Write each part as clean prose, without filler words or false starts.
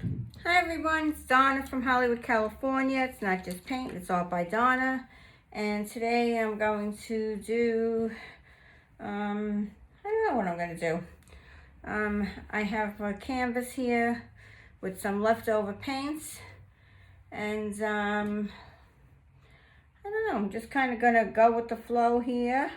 Hi everyone, it's Donna from Hollywood, California. It's not just paint, it's art by Donna. And today I'm going to do, I don't know what I'm going to do. I have a canvas here with some leftover paints. And I don't know, I'm just kind of going to go with the flow here.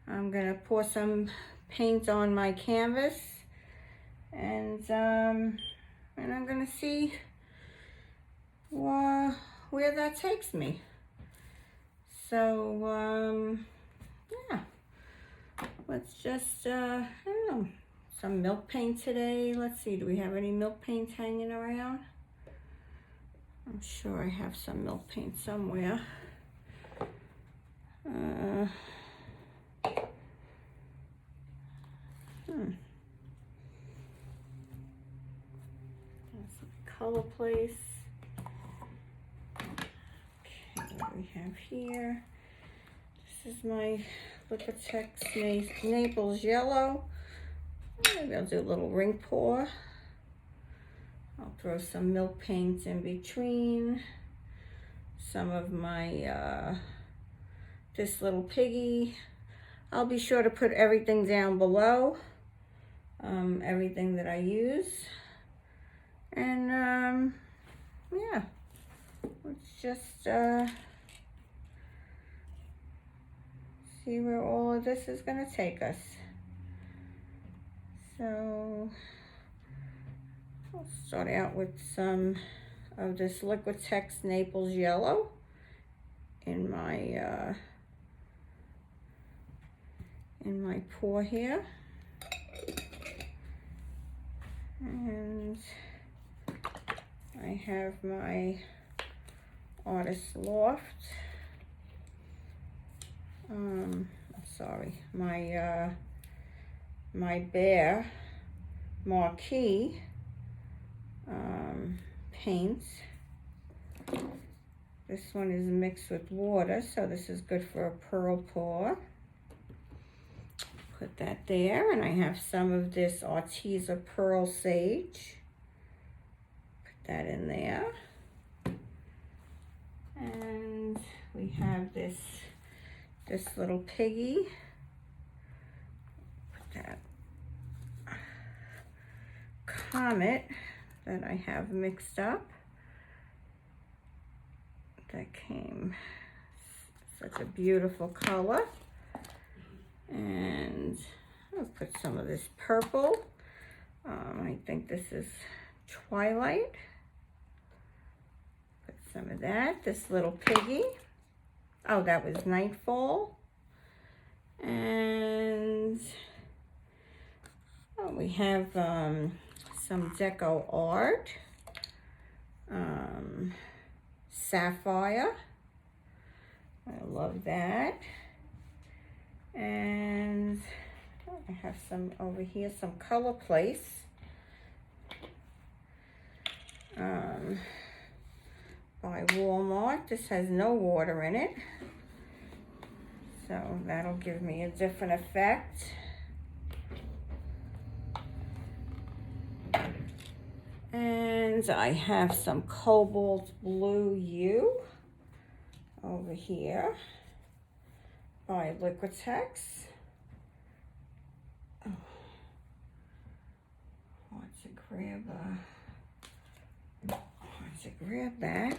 I'm going to pour some paint on my canvas. And I'm going to see where that takes me. So, yeah, let's just, I don't know, some milk paint today. Let's see, do we have any milk paints hanging around? I'm sure I have some milk paint somewhere. Colorplace. Okay, what do we have here? This is my Liquitex Naples yellow. Maybe I'll do a little ring pour. I'll throw some milk paints in between. Some of my, this little Piggy. I'll be sure to put everything down below. Everything that I use. And, yeah, let's just see where all of this is going to take us. So, I'll start out with some of this Liquitex Naples yellow in my pour here. And I have my Artist Loft, my Behr Marquee paints. This one is mixed with water, so this is good for a pearl pour. Put that there, and I have some of this Arteza Pearl Sage. That in there. And we have this little Piggy. Put that Comet that I have mixed up. That came such a beautiful color. And I'll put some of this purple. I think this is Twilight. Some of that, this little Piggy. Oh, that was NightFall. And we have some Deco art. Sapphire. I love that. And I have some over here, some Colorplace. By Walmart. This has no water in it, so that'll give me a different effect. And I have some Cobalt Blue U over here by Liquitex. Oh, hard to grab that.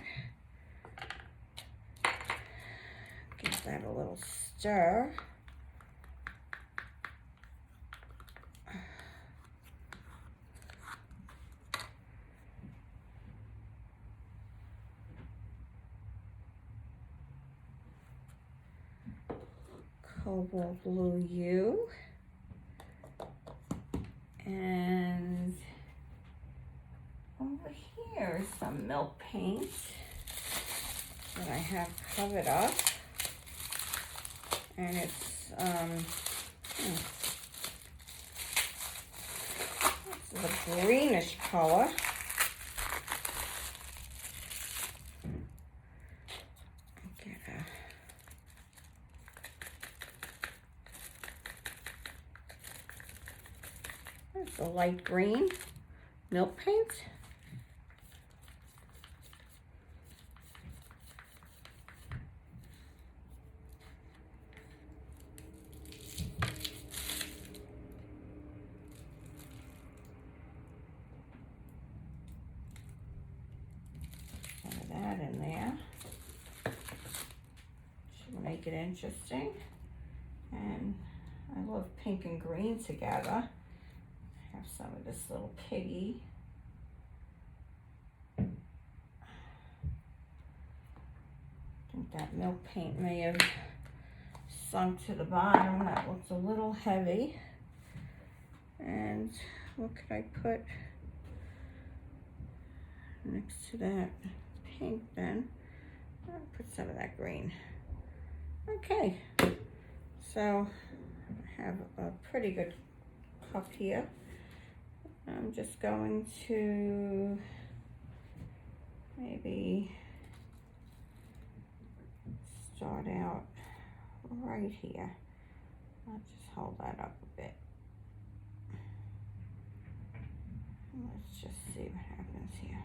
Give that a little stir. Cobalt Blue U. And over here is some milk paint that I have covered up. And it's this is a greenish color. It's a light green milk paint. it interesting. And I love pink and green together. I have some of this little Piggy. I think that milk paint may have sunk to the bottom. That looks a little heavy. And what could I put next to that pink then? I'll put some of that green. Okay, so I have a pretty good cup here. I'm just going to maybe start out right here. I'll just hold that up a bit. Let's just see what happens here.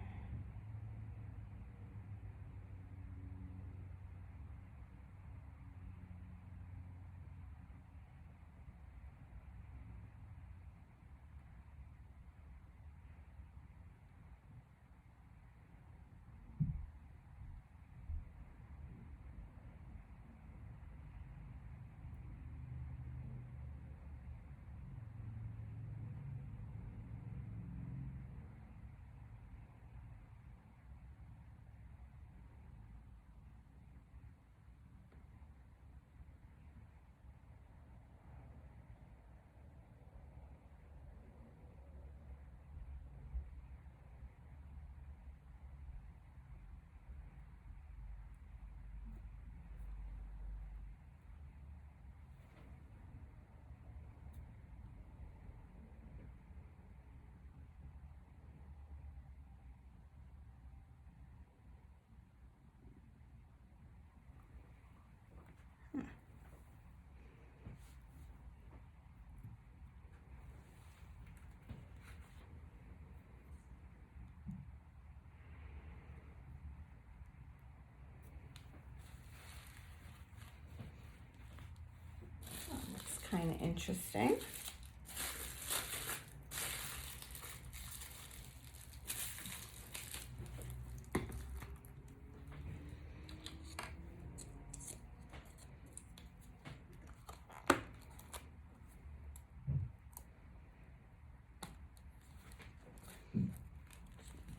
Kind of interesting.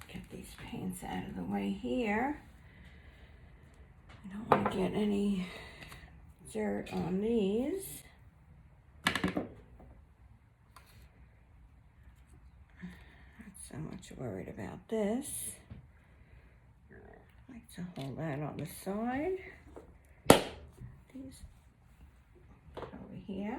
Get these paints out of the way here. I don't want to get any dirt on these. So much worried about this. I like to hold that on the side. These over here.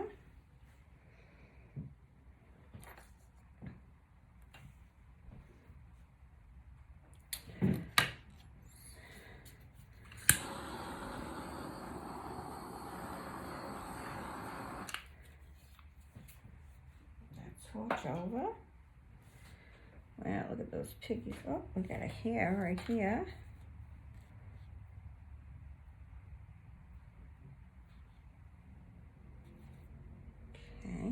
That torch over. Wow, look at those piggies. Oh, we got a hair right here. Okay.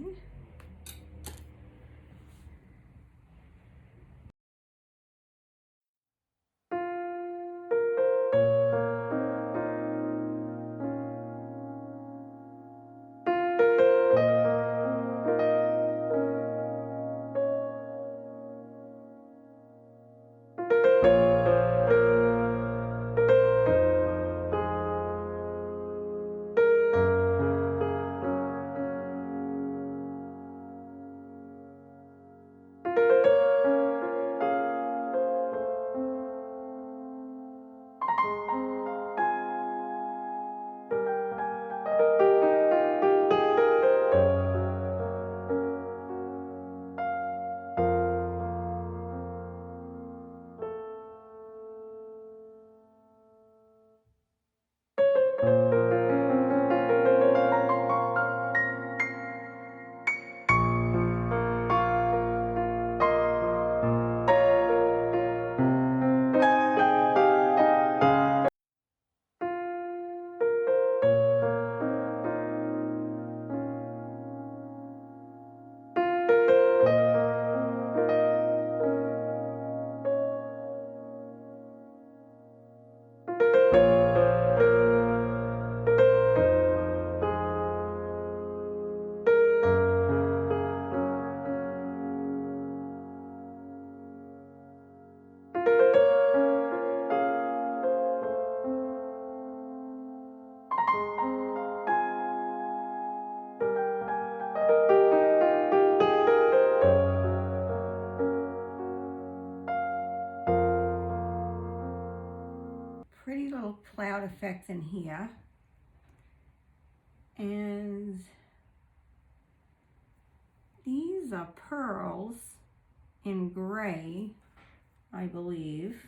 little cloud effect in here. And these are pearls in gray, I believe.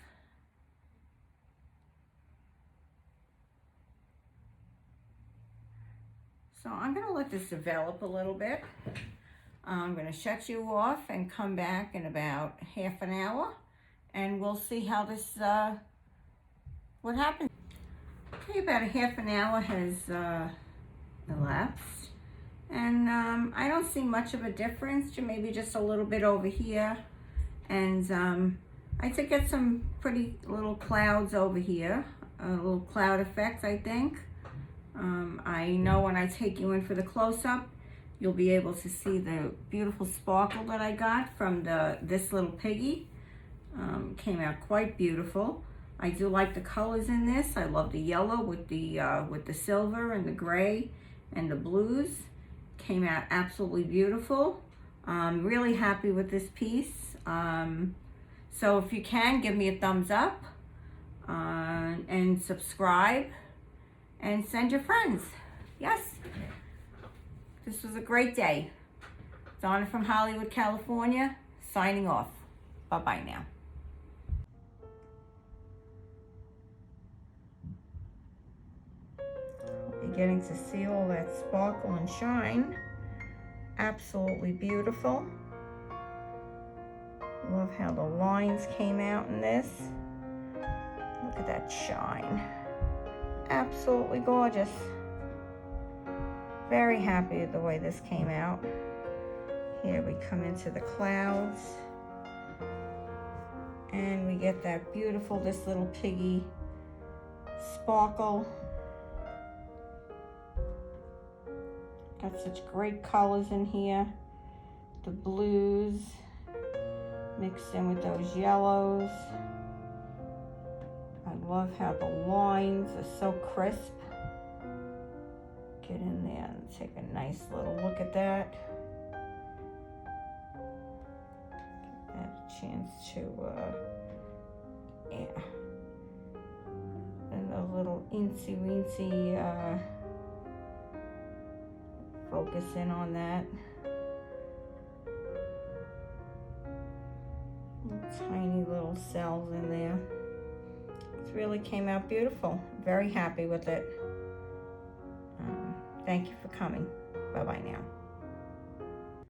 So I'm going to let this develop a little bit. I'm going to shut you off and come back in about half an hour, and we'll see how this, what happens. Okay, about a half an hour has elapsed, and I don't see much of a difference, maybe just a little bit over here, and I did get some pretty little clouds over here, a little cloud effect, I think. I know when I take you in for the close-up, you'll be able to see the beautiful sparkle that I got from this little Piggy. Came out quite beautiful. I do like the colors in this. I love the yellow with the silver and the gray and the blues. Came out absolutely beautiful. Really happy with this piece. So if you can, give me a thumbs up and subscribe and send your friends. Yes, this was a great day. Donna from Hollywood, California, signing off. Bye-bye now. Beginning to see all that sparkle and shine. Absolutely beautiful. Love how the lines came out in this. Look at that shine. Absolutely gorgeous. Very happy with the way this came out. Here we come into the clouds, and we get that beautiful, this little Piggy sparkle. Got such great colors in here. The blues mixed in with those yellows. I love how the lines are so crisp. Get in there and take a nice little look at that. Give that a chance to, yeah. And a little incy-wincy, focus in on that. Tiny little cells in there. It really came out beautiful. Very happy with it. Thank you for coming. Bye-bye now.